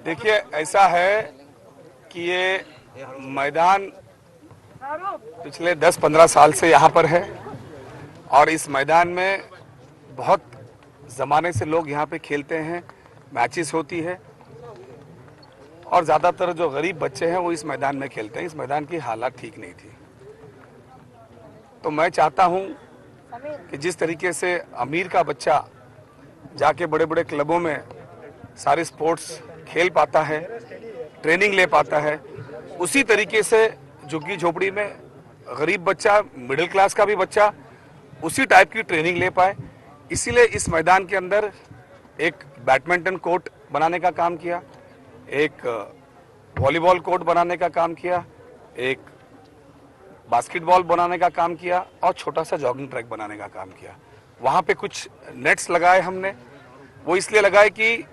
देखिए, ऐसा है कि ये मैदान पिछले 10-15 साल से यहाँ पर है और इस मैदान में बहुत ज़माने से लोग यहाँ पे खेलते हैं, मैचेस होती है और ज़्यादातर जो गरीब बच्चे हैं वो इस मैदान में खेलते हैं। इस मैदान की हालत ठीक नहीं थी, तो मैं चाहता हूँ कि जिस तरीके से अमीर का बच्चा जाके बड़े बड़े क्लबों में सारे स्पोर्ट्स खेल पाता है, ट्रेनिंग ले पाता है, उसी तरीके से झुग्गी झोपड़ी में गरीब बच्चा, मिडिल क्लास का भी बच्चा उसी टाइप की ट्रेनिंग ले पाए। इसीलिए इस मैदान के अंदर एक बैडमिंटन कोर्ट बनाने का काम किया, एक वॉलीबॉल कोर्ट बनाने का काम किया, एक बास्केटबॉल बनाने का काम किया और छोटा सा जॉगिंग ट्रैक बनाने का काम किया। वहाँ पे कुछ नेट्स लगाए हमने, वो इसलिए लगाए कि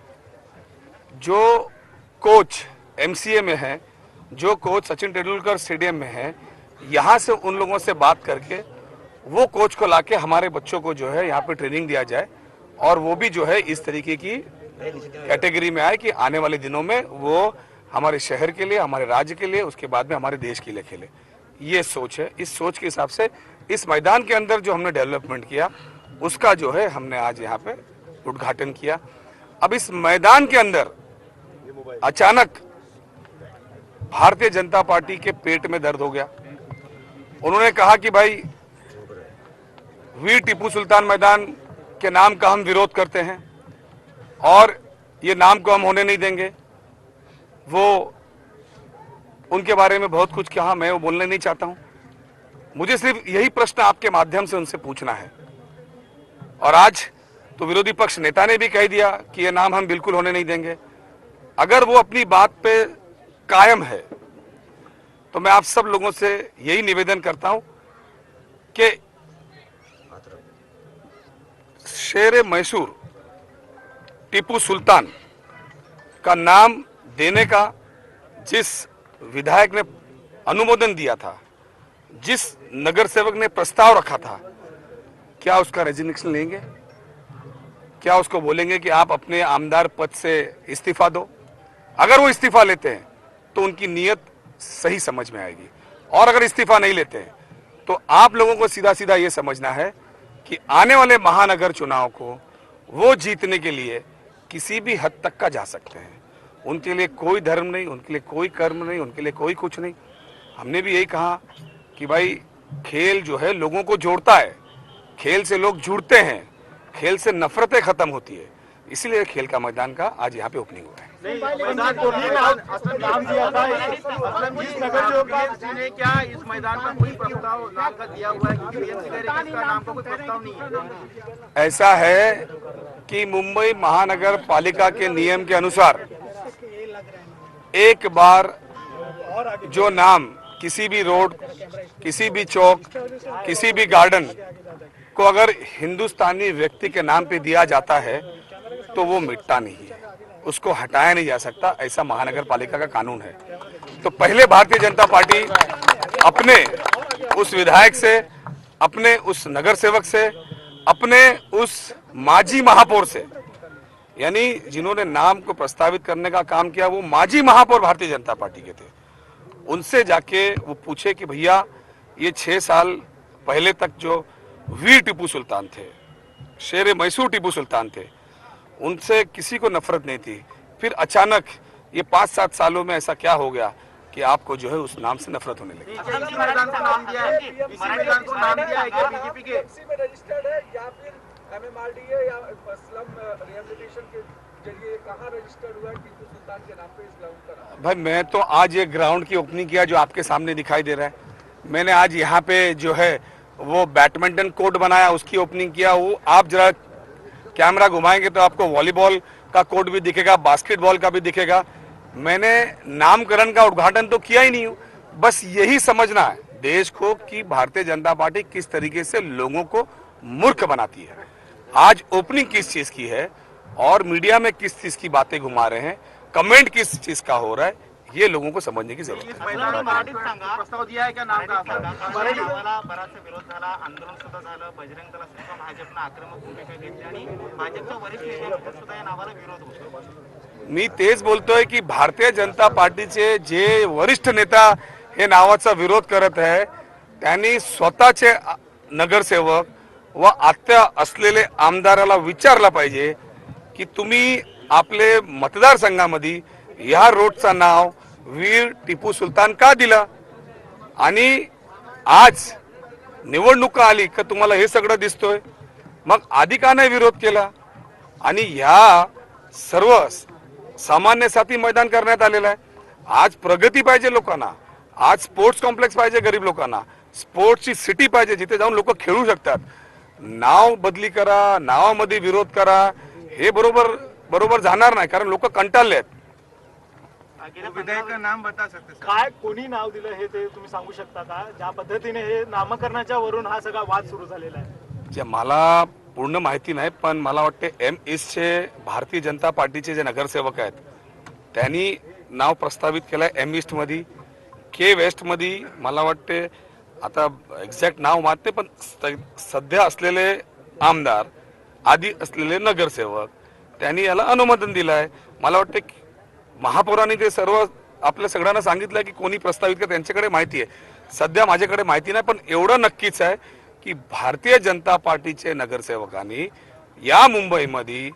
जो कोच एमसीए में है, जो कोच सचिन तेंदुलकर स्टेडियम में है, यहाँ से उन लोगों से बात करके वो कोच को लाके हमारे बच्चों को जो है यहाँ पे ट्रेनिंग दिया जाए और वो भी जो है इस तरीके की कैटेगरी में आए कि आने वाले दिनों में वो हमारे शहर के लिए, हमारे राज्य के लिए, उसके बाद में हमारे देश के लिए खेले। ये सोच है। इस सोच के हिसाब से इस मैदान के अंदर जो हमने डेवलपमेंट किया उसका जो है हमने आज यहाँ पे उद्घाटन किया। अब इस मैदान के अंदर अचानक भारतीय जनता पार्टी के पेट में दर्द हो गया। उन्होंने कहा कि भाई वीर टीपू सुल्तान मैदान के नाम का हम विरोध करते हैं और ये नाम को हम होने नहीं देंगे। वो उनके बारे में बहुत कुछ कहा, मैं वो बोलने नहीं चाहता हूं। मुझे सिर्फ यही प्रश्न आपके माध्यम से उनसे पूछना है। और आज तो विरोधी पक्ष नेता ने भी कह दिया कि ये नाम हम बिल्कुल होने नहीं देंगे। अगर वो अपनी बात पे कायम है तो मैं आप सब लोगों से यही निवेदन करता हूं कि शेर मैसूर टीपू सुल्तान का नाम देने का जिस विधायक ने अनुमोदन दिया था, जिस नगर सेवक ने प्रस्ताव रखा था, क्या उसका रेजिग्नेशन लेंगे? क्या उसको बोलेंगे कि आप अपने आमदार पद से इस्तीफा दो? अगर वो इस्तीफा लेते हैं तो उनकी नीयत सही समझ में आएगी, और अगर इस्तीफा नहीं लेते हैं तो आप लोगों को सीधा सीधा ये समझना है कि आने वाले महानगर चुनाव को वो जीतने के लिए किसी भी हद तक का जा सकते हैं। उनके लिए कोई धर्म नहीं, उनके लिए कोई कर्म नहीं, उनके लिए कोई कुछ नहीं। हमने भी यही कहा कि भाई खेल जो है लोगों को जोड़ता है, खेल से लोग जुड़ते हैं, खेल से नफरतें खत्म होती है। इसीलिए खेल का मैदान का आज यहाँ पे ओपनिंग हुआ है। मैदान को भी नाम दिया था ने क्या इस मैदान का कोई प्रस्ताव नाम का दिया हुआ है? क्योंकि इसका नाम का कोई प्रस्ताव नहीं है। ऐसा है कि मुंबई महानगर पालिका के नियम के अनुसार एक बार जो नाम किसी भी रोड, किसी भी चौक, किसी भी गार्डन को अगर हिंदुस्तानी व्यक्ति के नाम पे दिया जाता है तो वो मिटता नहीं है, उसको हटाया नहीं जा सकता। ऐसा महानगर पालिका का कानून है। तो पहले भारतीय जनता पार्टी अपने उस विधायक से, अपने उस नगर सेवक से, अपने उस माजी महापौर से, यानी जिन्होंने नाम को प्रस्तावित करने का काम किया वो माजी महापौर भारतीय जनता पार्टी के थे, उनसे जाके वो पूछे कि भैया ये 6 साल पहले तक जो वीर टीपू सुल्तान थे, शेर मैसूर टीपू सुल्तान थे, उनसे किसी को नफरत नहीं थी। फिर अचानक ये 5-7 सालों में ऐसा क्या हो गया कि आपको जो है उस नाम से नफरत होने लगी? इसी मैदान को नाम दिया है, इसी मैदान को नाम दिया है क्या बीजेपी के? इसी में रजिस्टर्ड है या फिर एमएमआरडीए या स्लम रिहैबिलिटेशन के जरिए कहां रजिस्टर्ड हुआ है टीपू सुल्तान के नाम पे इस ग्राउंड का नाम? भाई मैं तो आज ये ग्राउंड की ओपनिंग किया जो आपके सामने दिखाई दे रहा है। मैंने आज यहाँ पे जो है वो बैडमिंटन कोर्ट बनाया, उसकी ओपनिंग किया। वो आप जरा कैमरा घुमाएंगे तो आपको वॉलीबॉल का कोर्ट भी दिखेगा, बास्केटबॉल का भी दिखेगा। मैंने नामकरण का उद्घाटन तो किया ही नहीं हूं। बस यही समझना है देश को कि भारतीय जनता पार्टी किस तरीके से लोगों को मूर्ख बनाती है। आज ओपनिंग किस चीज की है और मीडिया में किस चीज की बातें घुमा रहे हैं, कमेंट किस चीज का हो रहा है, ये लोगों को समझने की जरूरत है। प्रस्ताव दिया है क्या नाम का? बराच विरोध झाला, आंदोलन सुद्धा झालं, बजरंग दलासुद्धा भाजपनं आक्रमक भूमिका घेतली आणि भाजपच्या वरिष्ठ नेत्यांमध्ये सुद्धा या नावाला विरोध होतो। मी तेच बोलतोय की भारतीय जनता पार्टीचे जे वरिष्ठ नेता हे नावाचा विरोध करत आहे त्यांनी स्वतःचे नगरसेवक व आत्या असलेले आमदाराला विचारला पाहिजे की तुम्ही आपले मतदारसंघामध्ये या रोडचं नाव वीर टिपू सुलतान का दिला आणि आज निवडणुका आली का तुम्हाला हे सगळं दिसतोय मग आधी का नाही विरोध केला आणि ह्या सर्व सामान्यसाठी मैदान करण्यात आलेलं आहे आज प्रगती पाहिजे लोकांना आज स्पोर्ट्स कॉम्प्लेक्स पाहिजे गरीब लोकांना स्पोर्ट्सची सिटी पाहिजे जिथे जाऊन लोक खेळू शकतात नाव बदली करा नावामध्ये विरोध करा हे बरोबर जाणार नाही कारण लोक कंटाळले आहेत विधायक का नाम बता सकते सर? काय कोणी नाव दिलं हे ते तुम्ही सांगू शकता का ज्या पद्धतीने हे नामकरणाच्या वरून हा सगळा वाद सुरू झालेला आहे जे मला पूर्ण माहिती नाही पण मला वाटते एम ईस्टचे भारतीय जनता पार्टीचे जे नगरसेवक आहेत त्यांनी नाव प्रस्तावित केलंय एम ईस्टमध्ये के वेस्टमध्ये मला वाटते आता एक्झॅक्ट नाव माहिती पण सध्या असलेले आमदार आधी असलेले नगरसेवक त्यांनी याला अनुमोदन दिलं आहे मला वाटते महापौरांनी ते सर्व आपल्या सगळ्यांना सांगितलं की कोणी प्रस्तावित कर त्यांच्याकडे माहिती आहे सध्या माझ्याकडे माहिती नाही पण एवढं नक्कीच आहे की भारतीय जनता पार्टीचे नगरसेवकांनी या मुंबईमध्ये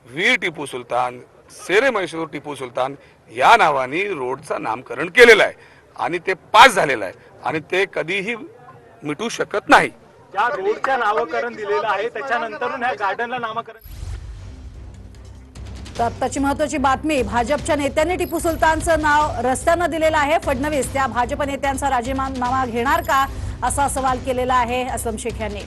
वीर टिपू सुलतान शेरे मैसूर टिपू सुलतान या नावाने रोडचं नामकरण केलेलं आहे आणि ते पास झालेलं आहे आणि ते कधीही मिटू शकत नाही ज्या रोडच्या नामकरण दिलेलं आहे त्याच्यानंतर ह्या गार्डनला नामकरण तर आत्ताची महत्त्वाची बातमी भाजपच्या नेत्यांनी टिपू सुलतानचं नाव रस्त्यांना दिलेलं आहे फडणवीस त्या भाजप नेत्यांचा राजीनामा घेणार का असा सवाल केलेला आहे असलम शेख यांनी